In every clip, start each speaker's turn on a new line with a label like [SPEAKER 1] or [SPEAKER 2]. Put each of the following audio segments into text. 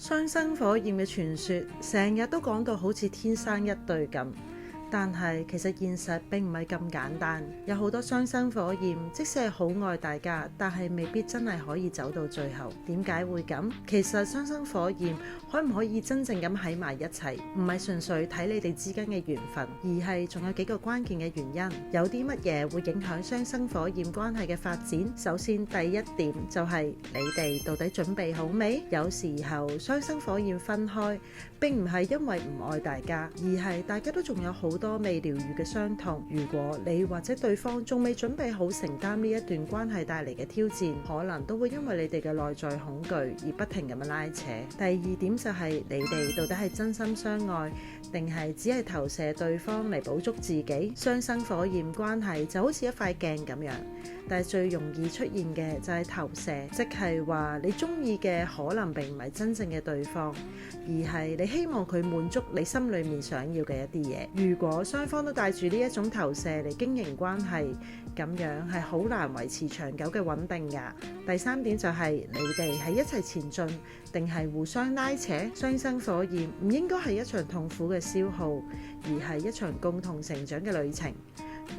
[SPEAKER 1] 雙生火焰嘅傳說成日都講到好似天生一對咁，但係其實現實並唔係咁簡單。有好多雙生火焰，即使係好愛大家，但係未必真係可以走到最後。點解會咁？其實雙生火焰可唔可以真正咁喺埋一齊，唔係純粹睇你哋之間嘅緣分，而係仲有幾個關鍵嘅原因。有啲乜嘢會影響雙生火焰關係嘅發展？首先第一點就係你哋到底準備好未？有時候雙生火焰分開並唔係因為唔愛大家，而係大家都仲有好多未療癒嘅傷痛。如果你或者對方仲未準備好承擔呢一段關係帶嚟嘅挑戰，可能都會因為你哋嘅內在恐懼而不停咁樣拉扯。第二點就係你哋到底係真心相愛，定係只係投射對方嚟補足自己？雙生火焰關係就好似一塊鏡咁樣，但係最容易出現嘅就係投射，即係話你中意嘅可能並唔係真正嘅對方，而係你希望佢滿足你心裏面想要嘅一啲嘢。如果雙方都帶住呢一種投射嚟經營關係，咁樣係好難維持長久嘅穩定㗎。第三點就係你哋係一齊前進，定係互相拉扯？雙生火焰唔應該係一場痛苦嘅消耗，而係一場共同成長嘅旅程。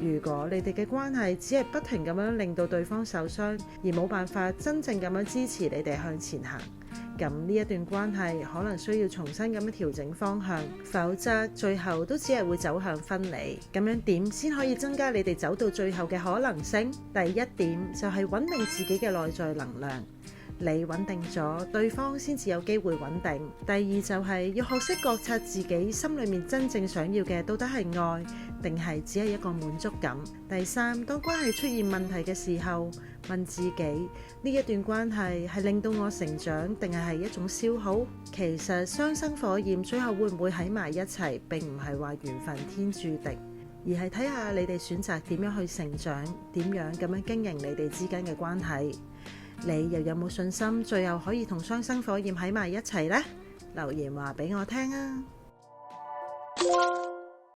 [SPEAKER 1] 如果你哋嘅關係只係不停咁樣令到對方受傷，而冇辦法真正咁樣支持你哋向前行，咁呢一段關係可能需要重新咁樣調整方向，否則最後都只係會走向分離。咁樣點先可以增加你哋走到最後嘅可能性？第一點就係穩定自己嘅內在能量。你穩定咗，對方先至有機會穩定。第二就係要學識覺察自己心裏面真正想要嘅到底係愛，定係只係一個滿足感。第三，當關係出現問題嘅時候，問自己呢一段關係係令到我成長，定係一種消耗？其實雙生火焰最後會唔會喺埋一齊，並唔係話緣分天注定，而係睇下你哋選擇點樣去成長，點樣咁樣經營你哋之間嘅關係。你又有冇信心最後可以同雙生火焰喺埋一齊呢？留言話俾我聽啊！